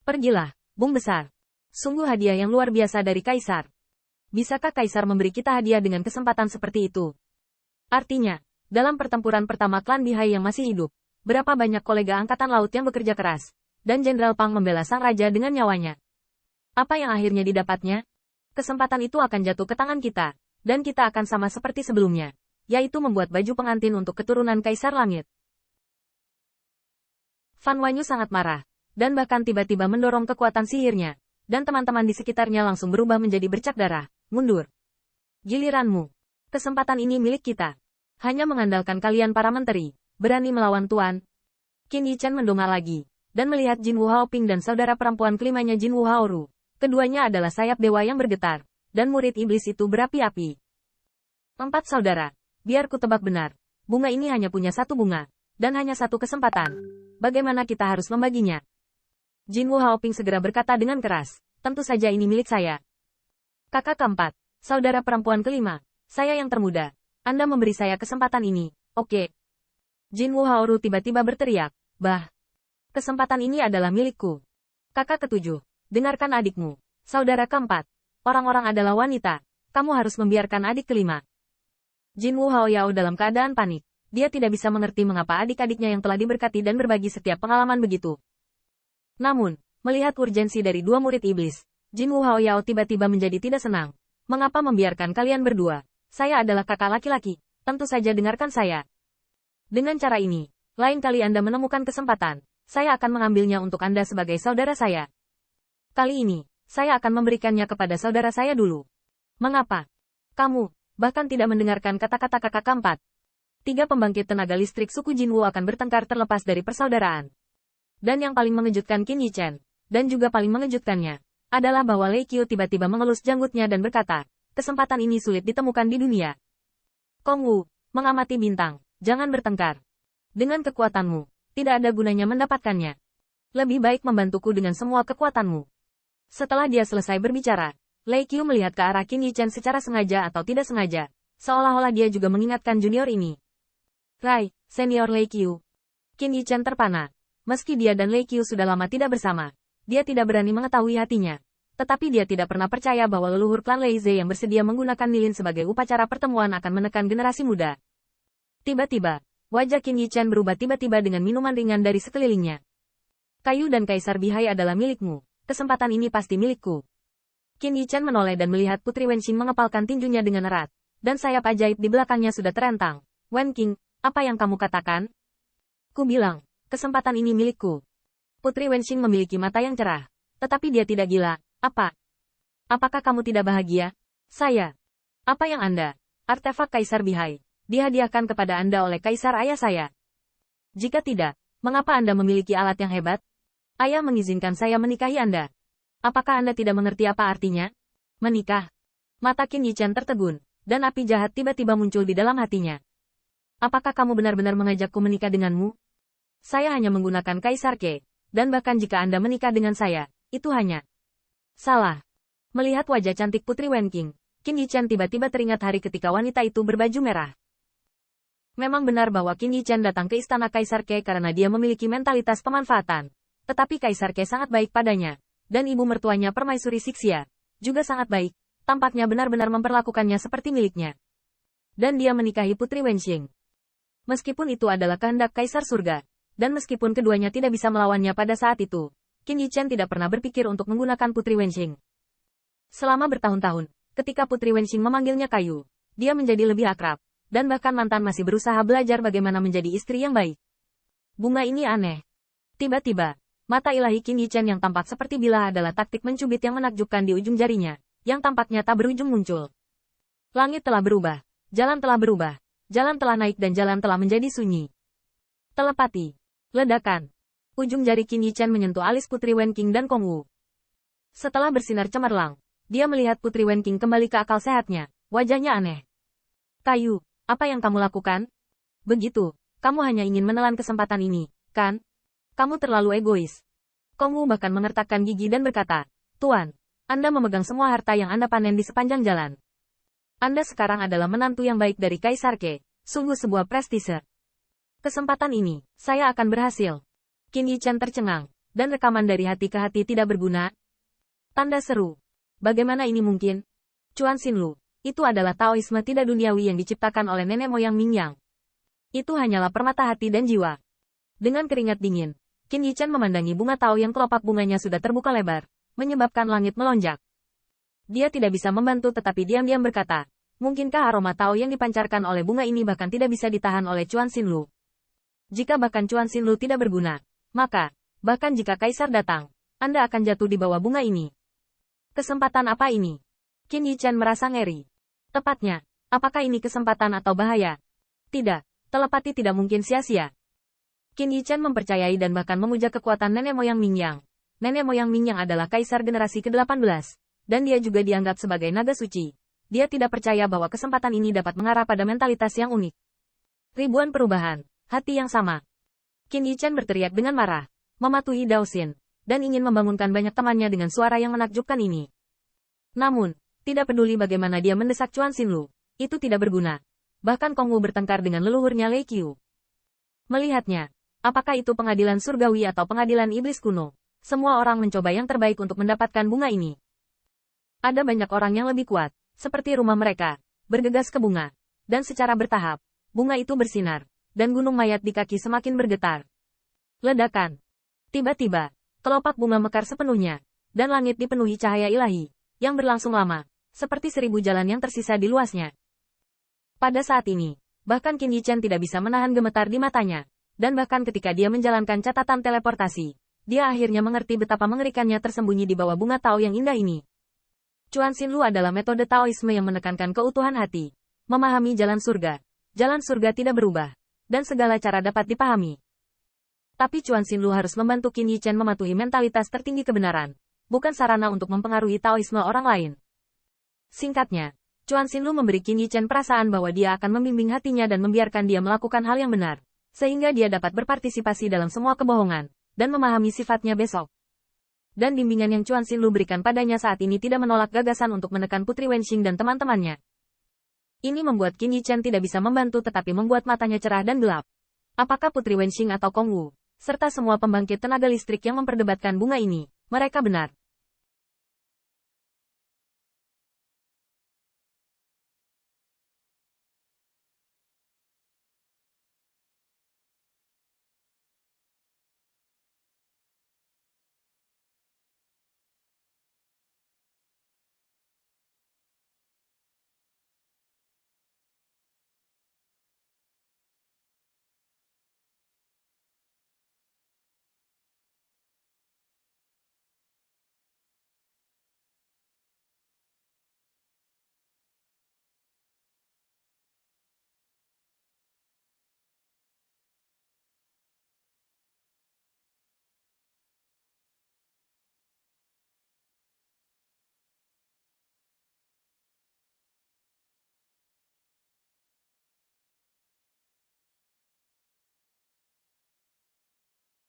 Pergilah, Bung Besar. Sungguh hadiah yang luar biasa dari Kaisar. Bisakah Kaisar memberi kita hadiah dengan kesempatan seperti itu? Artinya, dalam pertempuran pertama klan Bihai yang masih hidup, berapa banyak kolega angkatan laut yang bekerja keras, dan Jenderal Pang membela sang raja dengan nyawanya. Apa yang akhirnya didapatnya? Kesempatan itu akan jatuh ke tangan kita, dan kita akan sama seperti sebelumnya, yaitu membuat baju pengantin untuk keturunan Kaisar Langit. Fan Wanyu sangat marah, dan bahkan tiba-tiba mendorong kekuatan sihirnya, dan teman-teman di sekitarnya langsung berubah menjadi bercak darah. Mundur. Giliranmu. Kesempatan ini milik kita. Hanya mengandalkan kalian para menteri, berani melawan Tuan. Qin Yichen mendongak lagi, dan melihat Jin Wu Haoping dan saudara perempuan kelimanya Jin Wu Haoru. Keduanya adalah sayap dewa yang bergetar, dan murid iblis itu berapi-api. 4 saudara. Biar ku tebak benar, bunga ini hanya punya satu bunga, dan hanya satu kesempatan. Bagaimana kita harus membaginya? Jin Wu Haoping segera berkata dengan keras, tentu saja ini milik saya. Kakak keempat, saudara perempuan kelima, saya yang termuda. Anda memberi saya kesempatan ini, oke. Jin Wu Haoru tiba-tiba berteriak, bah. Kesempatan ini adalah milikku. Kakak ketujuh, dengarkan adikmu. Saudara keempat, orang-orang adalah wanita. Kamu harus membiarkan adik kelima. Jin Wu Haoyao dalam keadaan panik. Dia tidak bisa mengerti mengapa adik-adiknya yang telah diberkati dan berbagi setiap pengalaman begitu. Namun, melihat urgensi dari dua murid iblis, Jin Wu Haoyao tiba-tiba menjadi tidak senang. Mengapa membiarkan kalian berdua? Saya adalah kakak laki-laki. Tentu saja dengarkan saya. Dengan cara ini, lain kali Anda menemukan kesempatan, saya akan mengambilnya untuk Anda sebagai saudara saya. Kali ini, saya akan memberikannya kepada saudara saya dulu. Mengapa? Kamu, bahkan tidak mendengarkan kata-kata kakak keempat. 3 pembangkit tenaga listrik suku Jinwu akan bertengkar terlepas dari persaudaraan. Dan yang paling mengejutkan Qin Yichen, dan juga paling mengejutkannya, adalah bahwa Lei Qiu tiba-tiba mengelus janggutnya dan berkata, kesempatan ini sulit ditemukan di dunia. Kong Wu, mengamati bintang, jangan bertengkar. Dengan kekuatanmu, tidak ada gunanya mendapatkannya. Lebih baik membantuku dengan semua kekuatanmu. Setelah dia selesai berbicara, Lei Qiu melihat ke arah Qin Yichen secara sengaja atau tidak sengaja, seolah-olah dia juga mengingatkan junior ini. Rai, senior Lei Qiu. Qin Yichen terpana. Meski dia dan Lei Qiu sudah lama tidak bersama, dia tidak berani mengetahui hatinya. Tetapi dia tidak pernah percaya bahwa leluhur klan Lei Ze yang bersedia menggunakan lilin sebagai upacara pertemuan akan menekan generasi muda. Tiba-tiba, wajah Qin Yichen berubah tiba-tiba dengan minuman ringan dari sekelilingnya. Kayu dan Kaisar Bihai adalah milikmu. Kesempatan ini pasti milikku. Qin Yichen menoleh dan melihat Putri Wenxin mengepalkan tinjunya dengan erat, dan sayap ajaib di belakangnya sudah terentang. Wen Qing, apa yang kamu katakan? Ku bilang, kesempatan ini milikku. Putri Wenxin memiliki mata yang cerah, tetapi dia tidak gila. Apa? Apakah kamu tidak bahagia? Saya. Apa yang Anda? Artefak Kaisar Bihai. Dihadiahkan kepada Anda oleh Kaisar ayah saya. Jika tidak, mengapa Anda memiliki alat yang hebat? Ayah mengizinkan saya menikahi Anda. Apakah Anda tidak mengerti apa artinya? Menikah. Mata Qin Yichen tertegun, dan api jahat tiba-tiba muncul di dalam hatinya. Apakah kamu benar-benar mengajakku menikah denganmu? Saya hanya menggunakan Kaisar Ke, dan bahkan jika Anda menikah dengan saya, itu hanya salah. Melihat wajah cantik Putri Wen Qing, Qin Yichen tiba-tiba teringat hari ketika wanita itu berbaju merah. Memang benar bahwa Qin Yichen datang ke istana Kaisar Ke karena dia memiliki mentalitas pemanfaatan. Tetapi Kaisar Ke sangat baik padanya, dan ibu mertuanya Permaisuri Sixia juga sangat baik, tampaknya benar-benar memperlakukannya seperti miliknya. Dan dia menikahi Putri Wenxin. Meskipun itu adalah kehendak Kaisar Surga, dan meskipun keduanya tidak bisa melawannya pada saat itu, Qin Yichen tidak pernah berpikir untuk menggunakan Putri Wenxin. Selama bertahun-tahun, ketika Putri Wenxin memanggilnya Kayu, dia menjadi lebih akrab, dan bahkan mantan masih berusaha belajar bagaimana menjadi istri yang baik. Bunga ini aneh. Tiba-tiba, mata ilahi Qin Yichen yang tampak seperti bilah adalah taktik mencubit yang menakjubkan di ujung jarinya, yang tampaknya tak berujung muncul. Langit telah berubah, jalan telah naik dan jalan telah menjadi sunyi. Telepati. Ledakan. Ujung jari Qin Yichen menyentuh alis Putri Wen Qing dan Kong Wu. Setelah bersinar cemerlang, dia melihat Putri Wen Qing kembali ke akal sehatnya, wajahnya aneh. Kayu, apa yang kamu lakukan? Begitu, kamu hanya ingin menelan kesempatan ini, kan? Kamu terlalu egois. Kong Wu bahkan mengertakkan gigi dan berkata, Tuan, Anda memegang semua harta yang Anda panen di sepanjang jalan. Anda sekarang adalah menantu yang baik dari Kaisar Ke, sungguh sebuah prestise. Kesempatan ini, saya akan berhasil. Qin Yichen tercengang, dan rekaman dari hati ke hati tidak berguna? Tanda seru. Bagaimana ini mungkin? Chuan Xinlu, itu adalah Taoisme tidak duniawi yang diciptakan oleh nenek moyang Ming Yang. Itu hanyalah permata hati dan jiwa. Dengan keringat dingin, Qin Yichen memandangi bunga Tao yang kelopak bunganya sudah terbuka lebar, menyebabkan langit melonjak. Dia tidak bisa membantu tetapi diam-diam berkata, mungkinkah aroma Tao yang dipancarkan oleh bunga ini bahkan tidak bisa ditahan oleh Chuan Xinlu? Jika bahkan Chuan Xinlu tidak berguna, maka, bahkan jika Kaisar datang, Anda akan jatuh di bawah bunga ini. Kesempatan apa ini? Qin Yichen merasa ngeri. Tepatnya, apakah ini kesempatan atau bahaya? Tidak, telepati tidak mungkin sia-sia. Qin Yichen mempercayai dan bahkan memuja kekuatan nenek moyang Ming Yang. Nenek moyang Ming Yang adalah kaisar generasi ke-18, dan dia juga dianggap sebagai naga suci. Dia tidak percaya bahwa kesempatan ini dapat mengarah pada mentalitas yang unik. Ribuan perubahan, hati yang sama. Qin Yichen berteriak dengan marah, mematuhi Dao Xin, dan ingin membangunkan banyak temannya dengan suara yang menakjubkan ini. Namun, tidak peduli bagaimana dia mendesak Chuan Xinlu, itu tidak berguna. Bahkan Kong Wu bertengkar dengan leluhurnya Lei Qiu. Melihatnya, apakah itu pengadilan surgawi atau pengadilan iblis kuno? Semua orang mencoba yang terbaik untuk mendapatkan bunga ini. Ada banyak orang yang lebih kuat, seperti rumah mereka, bergegas ke bunga. Dan secara bertahap, bunga itu bersinar, dan gunung mayat di kaki semakin bergetar. Ledakan. Tiba-tiba, kelopak bunga mekar sepenuhnya, dan langit dipenuhi cahaya ilahi, yang berlangsung lama, seperti 1000 jalan yang tersisa di luasnya. Pada saat ini, bahkan Qin Yichen tidak bisa menahan gemetar di matanya. Dan bahkan ketika dia menjalankan catatan teleportasi, dia akhirnya mengerti betapa mengerikannya tersembunyi di bawah bunga Tao yang indah ini. Chuan Xinlu adalah metode Taoisme yang menekankan keutuhan hati, memahami jalan surga. Jalan surga tidak berubah, dan segala cara dapat dipahami. Tapi Chuan Xinlu harus membantu Qin Yichen mematuhi mentalitas tertinggi kebenaran, bukan sarana untuk mempengaruhi Taoisme orang lain. Singkatnya, Chuan Xinlu memberi Qin Yichen perasaan bahwa dia akan membimbing hatinya dan membiarkan dia melakukan hal yang benar, sehingga dia dapat berpartisipasi dalam semua kebohongan, dan memahami sifatnya besok. Dan bimbingan yang Chuan Xinlu berikan padanya saat ini tidak menolak gagasan untuk menekan Putri Wenxing dan teman-temannya. Ini membuat Qin Yichen tidak bisa membantu tetapi membuat matanya cerah dan gelap. Apakah Putri Wenxing atau Kong Wu, serta semua pembangkit tenaga listrik yang memperdebatkan bunga ini, mereka benar?